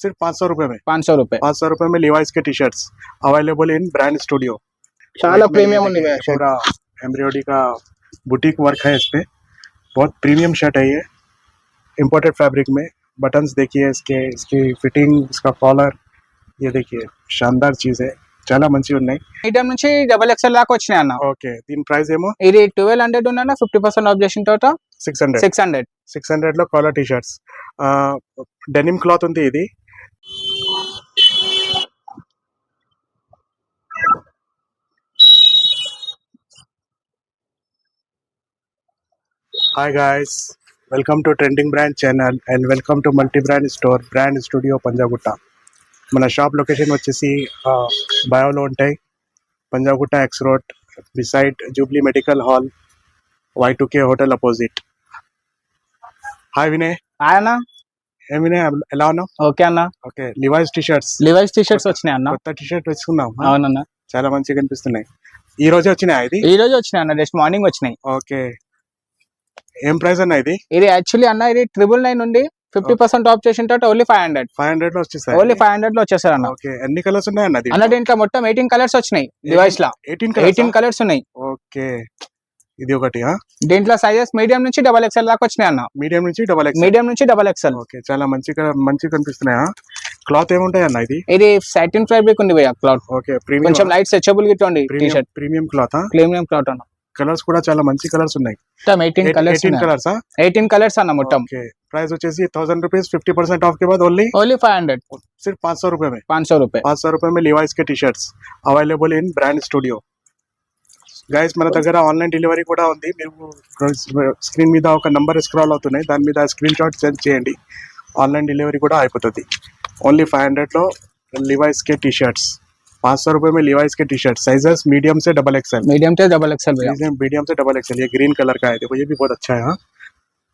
सिर्फ 500 रुपए में 500 रुपए 500 रुपए में लिवाइस के T shirts available in brand studio. చాలా ప్రీమియం ఉంది భయ్యా షర్ట్. पूरा एम्ब्रॉयडरी का बुटीक वर्क है इस पे, बहुत प्रीमियम शर्ट है ये, इम्पोर्टेड फैब्रिक में। बटन्स देखिए इसके, इसकी फिटिंग, इसका कॉलर, ये देखिए शानदार चीज है, చాలా మంచిగా ఉన్నాయి। మీడియం నుంచి XXL దాకా వచ్చినాయి అన్న. ఓకే, దీని ప్రైస్ ఏమో ఇది 1200 ఉందన్న, 50% ఆఫ్ చేసిన తోట 600 600 లో collar T shirts, denim cloth ఉంది ఇది। Hi guys, welcome to trending brand channel and welcome to multi brand store brand studio Panjagutta. మన షాప్ లొకేషన్ వచ్చేసి బయోలో ఉంటాయి, Panjagutta X road beside Jubilee medical hall, Y2K hotel opposite. Hi Vinay. Hi అన్న, ఏం వినయ్ ఎలా ఉన్నావు? Okay అన్న. ఓకే, లివైస్ టీ షర్ట్స్ వచ్చినాయి అన్న. కొత్త టీ షర్ట్ వేసుకున్నాం, అవునన్న, చాలా మంచిగా కనిపిస్తున్నాయి। ఈ రోజే వచ్చినాయి ఇది? ఈ రోజు వచ్చినాయి అన్న, జస్ట్ మార్నింగ్ వచ్చినాయి. ఓకే, ఏం ప్రైస్ అన్న ఇది? ఇది యాక్చువల్లీ అన్న ఇది 999 నుండి 50% ఆఫ్ చేసిన తర్వాత ఓన్లీ 500 లో వచ్చేసాయి, ఓన్లీ 500 లో వచ్చేసారు అన్న. ఓకే, ఎన్ని కలర్స్ ఉన్నాయి అన్న? అన్న దీంట్లో మొత్తం 18 కలర్స్ వచ్చినాయి డివైస్ లా, 18 కలర్స్ ఉన్నాయి. ఓకే, ఇది ఒకటి, దీంట్లో సైజెస్ మీడియం నుంచి XXL దాకా వచ్చినాయి అన్న. మీడియం నుంచి XXL. ఓకే, చాలా మంచిగా కనిపిస్తున్నాయా? క్లాత్ ఏముంటాయి అన్న ఇది? ఇది సాటిన్ ఫ్యాబ్రిక్ ఉంది భయ్యా క్లాత్. ఓకే, కొంచెం లైట్ స్ట్రెచబుల్ గిట్లా ఉంది టీ షర్ట్, ప్రీమియం క్లాత్ అన్న. కలర్స్ కూడా చాలా మంచి కలర్స్ ఉన్నాయి, 18 కలర్స్ అన్న మొత్తం. ఓకే, ప్రైస్ వచ్చేసి 1000 रुपीज, 50% ऑफ के बाद ओनली 500, सिर्फ 500 रुपए में 500 रुपए में लिवाइस के T shirts available in brand studio. Guys, మన దగ్గర ఆన్లైన్ డెలివరీ కూడా ఉంది, మీరు స్క్రీన్ మీద ఒక నంబర్ స్క్రాల్ అవుతున్నాయి, దాని మీద స్క్రీన్ షాట్ సెండ్ చేయండి, ఆన్లైన్ డెలివరీ కూడా అయిపోతుంది। ఓన్లీ 500 లో लिवाइस के टी शर्ट्स, 500 रुपए में लिवाइस के टी शर्ट, साइजेस मीडियम से XXL। मीडियम से XXL ये ग्रीन कलर का है, देखो ये भी बहुत अच्छा है।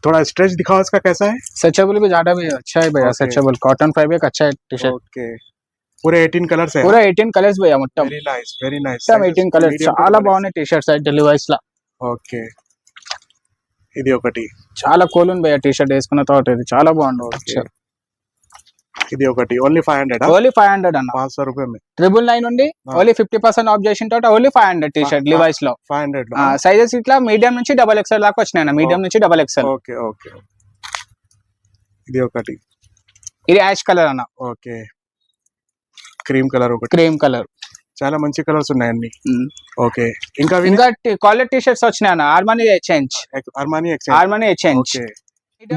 थोड़ा स्ट्रेच दिखाओ, इसका कैसा है? स्ट्रेचेबल भी ज्यादा भी अच्छा है भैया, स्ट्रेचेबल कॉटन फैब्रिक अच्छा है टी शर्ट। ओके, पूरे 18 कलर्स है, पूरा 18 कलर्स भैया మొత్తం। వెరీ నైస్, మొత్తం 18 కలర్స్, చాలా బాగున్నాయి టీ షర్ట్స్ అయితే డివైస్ లా। ఓకే, ఇది ఒకటి చాలా కూల్ ఉంది భయ్యా, టీ షర్ట్ వేసుకున్న తర్వాత ఇది చాలా బాగుంది। ఇది ఒకటి ఓన్లీ 500 అన్న, 500 रुपए में 999 నుండి ఓన్లీ 50% ఆఫ్ చేసిన తర్వాత ఓన్లీ 500 టీ షర్ట్ డివైస్ లో 500 లో। సైజెస్ ఇట్లా మీడియం నుంచి XXL దాకా వచ్చినాయి అన్న, మీడియం నుంచి XXL। ఓకే ఓకే, ఇది ఒకటి, ఇది యాష్ కలర్ అన్న। ఓకే, క్రీమ్ కలర్ ఒకటి, క్రీమ్ కలర్, చాలా మంచి కలర్స్ ఉన్నాయి అన్ని। ఓకే, ఇంకా కాలర్ టీ షర్ట్స్ వచ్చినాయి అన్న, ఆర్మానీ ఎక్స్చేంజ్। ఓకే,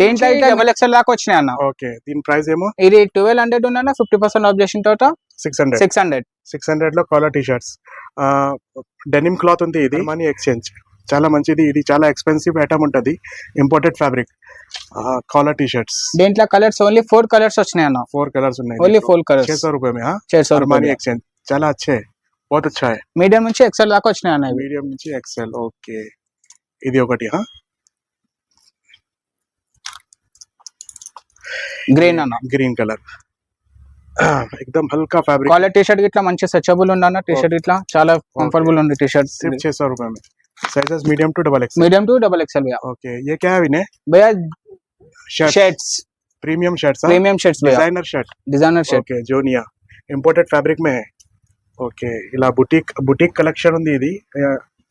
దీంట్లో XXL దాకా వచ్చినాయి అన్న। ఓకే, దీని ప్రైస్ ఏమో ఇది 1200 ఉందన్న, 50% ఆఫ్ చేసిన తర్వాత 600 లో collar T shirts, denim cloth ఉంది ఇది, మనీ ఎక్స్చేంజ్, చాలా మంచిది, ఇది చాలా ఎక్స్పెన్సివ్ ఐటమ్ ఉంటది, imported fabric collar T shirts. దీంట్లో కలర్స్ ఓన్లీ 4 కలర్స్ వచ్చినాయి అన్న, 4 కలర్స్ ఉన్నాయి, ఓన్లీ 4 కలర్స్, 600 रुपए में। 600 मनी एक्सचेंज, చాలా अच्छे, बहुत अच्छा है। మీడియం నుంచి XL దాకా వచ్చినాయి అన్న, మీడియం నుంచి XL। ఓకే, ఇది ఒకటి, గ్రీన్ అన్న, గ్రీన్ కలర్, एकदम हल्का फैब्रिक, కాలర్ టీ షర్ట్ ఇట్లా మంచి స్ట్రెచబుల్ ఉంది అన్న, టీ షర్ట్ ఇట్లా చాలా కంఫర్టబుల్ ఉంది టీ షర్ట్। सिर्फ 600 रुपए में, साइजेस मीडियम टू XXL। भैया। ओके, ये क्या है विनय? भैया shirts, premium shirts, designer shirt. Okay, जोनिया इंपोर्टेड फैब्रिक में है। ఓకే, ఇలా బుటీక్ కలెక్షన్ ఉంది, ఇది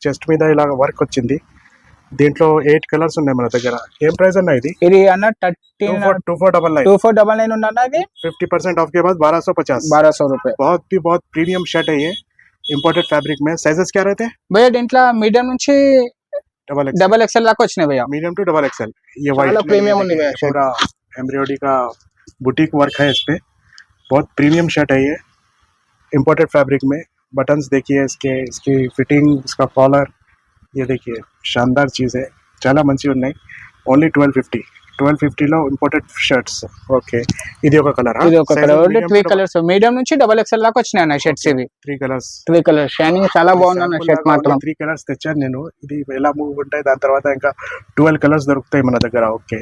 చెస్ట్ మీద ఇలా వర్క్ వచ్చింది, దీంట్లో 8 కలర్స్ ఉన్నాయి మన దగ్గర। ఏం ప్రైస్ అన్న ఇది? ఇది అన్న 2499 ఉందన్న, ఇది 50% ऑफ के बाद 1250 रुपए। बहुत प्रीमियम शर्ट है ये, इंपोर्टेड फैब्रिक में। साइजेस क्या रहते हैं भैया? దీంట్లో మీడియం నుంచి XXL దాకా వచ్చినాయి भैया, मीडियम टू XXL। ये वाइट प्रीमियम ఉంది भैया, पूरा एम्ब्रॉयडरी का बुटीक वर्क है इस पे, बहुत प्रीमियम शर्ट है ये, इंपोर्टेड फैब्रिक में। बटन्स देखिए इसके, इसकी फिटिंग, इसका कॉलर, ये देखिए शानदार चीज़ है, చాలా మంచిగా ఉన్నాయి। ఓన్లీ 1250 లో ఇంపోర్టెడ్ షర్ట్స్। ఓకే, ఇది ఒక కలర్, ఇది ఒక కలర్, ఓన్లీ 3 కలర్స్, మీడియం నుంచి XXL దాకా వచ్చినాయి అన్న షర్ట్స్। ఇవి 3 కలర్స్, షైనింగ్ చాలా బాగుంది అన్న షర్ట్ మాత్రం। 3 కలర్స్ తెచ్చాను నేను, ఇది ఎలా మూవ్ ఉంటాయి, దాని తర్వాత ఇంకా 12 కలర్స్ దొరుకుతాయి మన దగ్గర। ఓకే,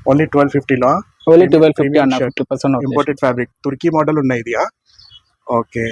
ఓన్లీ 1250 లో, ఓన్లీ 1250 అన్న, 50% ఇంపోర్టెడ్ ఫ్యాబ్రిక్, తుర్కీ మోడల్ ఉన్నాయి ఇది। ఓకే,